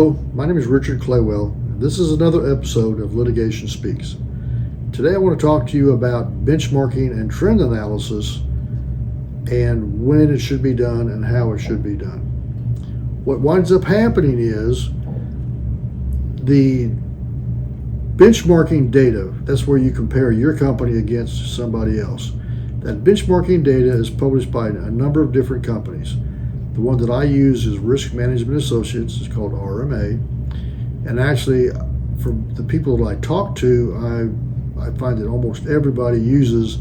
Hello, my name is Richard Claywell. This is another episode of Litigation Speaks. Today I want to talk to you about benchmarking and trend analysis and when it should be done and how it should be done. What winds up happening is the benchmarking data, that's where you compare your company against somebody else. That benchmarking data is published by a number of different companies. The one that I use is Risk Management Associates. It's called RMA. And actually, from the people that I talk to, I find that almost everybody uses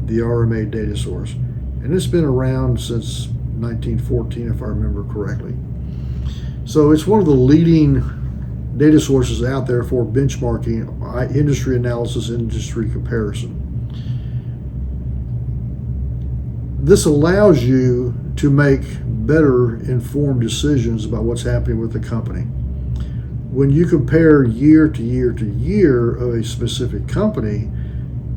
the RMA data source. And it's been around since 1914, if I remember correctly. So it's one of the leading data sources out there for benchmarking, industry analysis, industry comparison. This allows you to make better informed decisions about what's happening with the company. When you compare year to year to year of a specific company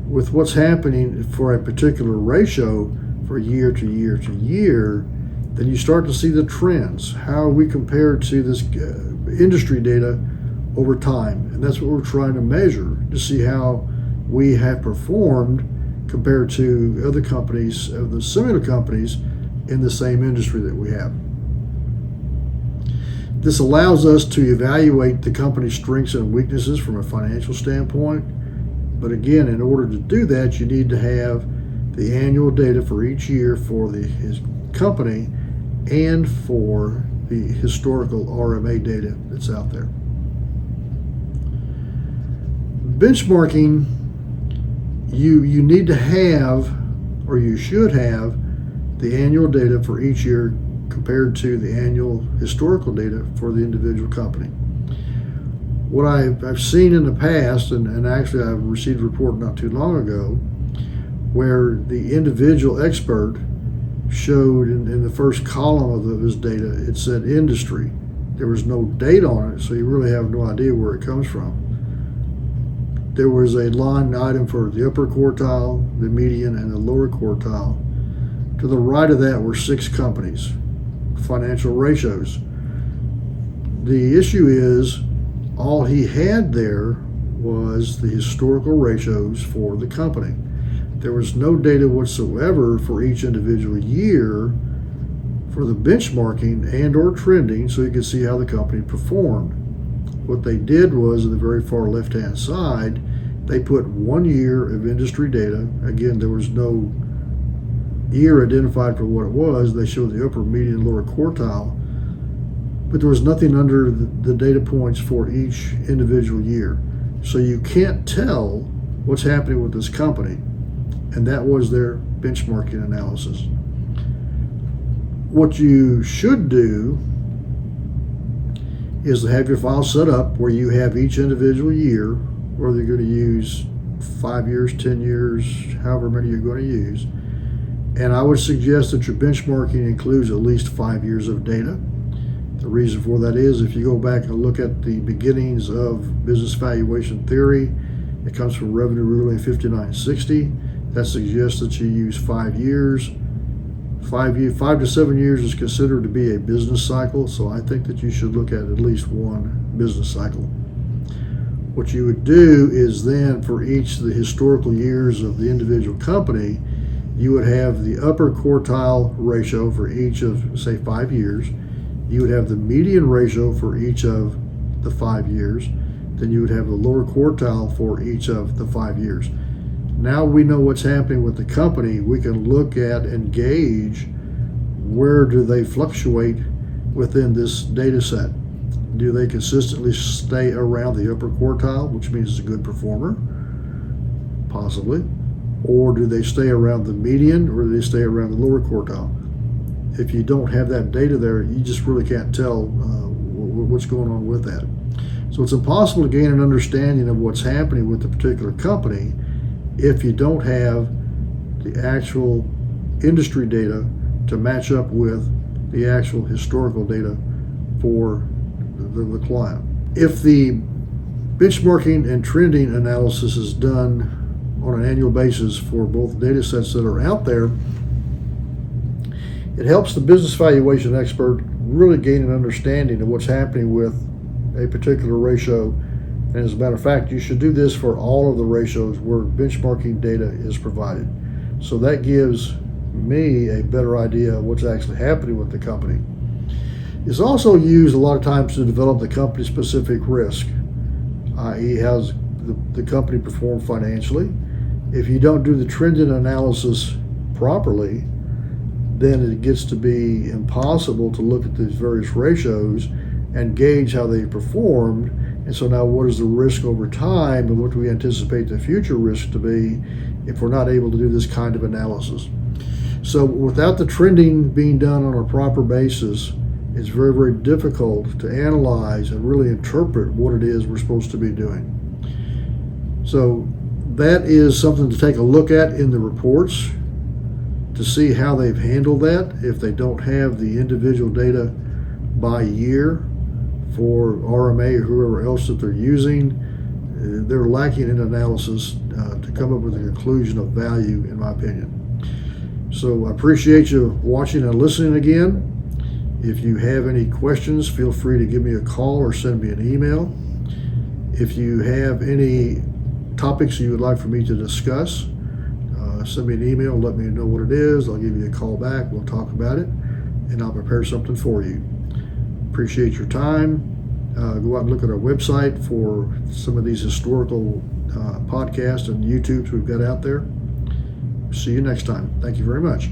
with what's happening for a particular ratio for year to year to year, then you start to see the trends, how we compare to this industry data over time. And that's what we're trying to measure to see how we have performed compared to other companies, the similar companies in the same industry that we have. This allows us to evaluate the company's strengths and weaknesses from a financial standpoint. But again, in order to do that, you need to have the annual data for each year for his company and for the historical RMA data that's out there. Benchmarking, you need to have, or you should have, the annual data for each year compared to the annual historical data for the individual company. What I've seen in the past, and actually I received a report not too long ago, where the individual expert showed in the first column of his data, it said industry. There was no date on it, so you really have no idea where it comes from. There was a line item for the upper quartile, the median, and the lower quartile. To the right of that were 6 companies, financial ratios. The issue is all he had there was the historical ratios for the company. There was no data whatsoever for each individual year for the benchmarking and or trending so you could see how the company performed. What they did was, in the very far left-hand side, they put 1 year of industry data. Again, there was no year identified for what it was. They showed the upper, median, lower quartile, but there was nothing under the data points for each individual year. So you can't tell what's happening with this company, and that was their benchmarking analysis. What you should do is to have your file set up where you have each individual year, whether you're going to use 5 years, 10 years, however many you're going to use. And I would suggest that your benchmarking includes at least 5 years of data. The reason for that is if you go back and look at the beginnings of business valuation theory, it comes from Revenue Ruling 5960. That suggests that you use 5 years. 5 to 7 years is considered to be a business cycle, so I think that you should look at least one business cycle. What you would do is then for each of the historical years of the individual company, you would have the upper quartile ratio for each of, say, 5 years. You would have the median ratio for each of the 5 years. Then you would have the lower quartile for each of the 5 years. Now we know what's happening with the company. We can look at and gauge where do they fluctuate within this data set. Do they consistently stay around the upper quartile, which means it's a good performer? Possibly. Or do they stay around the median, or do they stay around the lower quartile? If you don't have that data there, you just really can't tell what's going on with that. So it's impossible to gain an understanding of what's happening with the particular company if you don't have the actual industry data to match up with the actual historical data for the client. If the benchmarking and trending analysis is done on an annual basis for both data sets that are out there, it helps the business valuation expert really gain an understanding of what's happening with a particular ratio. And as a matter of fact, you should do this for all of the ratios where benchmarking data is provided. So that gives me a better idea of what's actually happening with the company. It's also used a lot of times to develop the company-specific risk, i.e. how's the company perform financially. If you don't do the trending analysis properly, then it gets to be impossible to look at these various ratios and gauge how they performed. And so now what is the risk over time, and what do we anticipate the future risk to be if we're not able to do this kind of analysis? So without the trending being done on a proper basis, it's very, very difficult to analyze and really interpret what it is we're supposed to be doing. So that is something to take a look at in the reports to see how they've handled that. If they don't have the individual data by year for RMA or whoever else that they're using, they're lacking in analysis to come up with a conclusion of value, in my opinion. So I appreciate you watching and listening again. If you have any questions, feel free to give me a call or send me an email. If you have any topics you would like for me to discuss, send me an email, let me know what it is. I'll give you a call back, we'll talk about it, and I'll prepare something for you. Appreciate your time. Go out and look at our website for some of these historical podcasts and YouTubes we've got out there. See you next time. Thank you very much.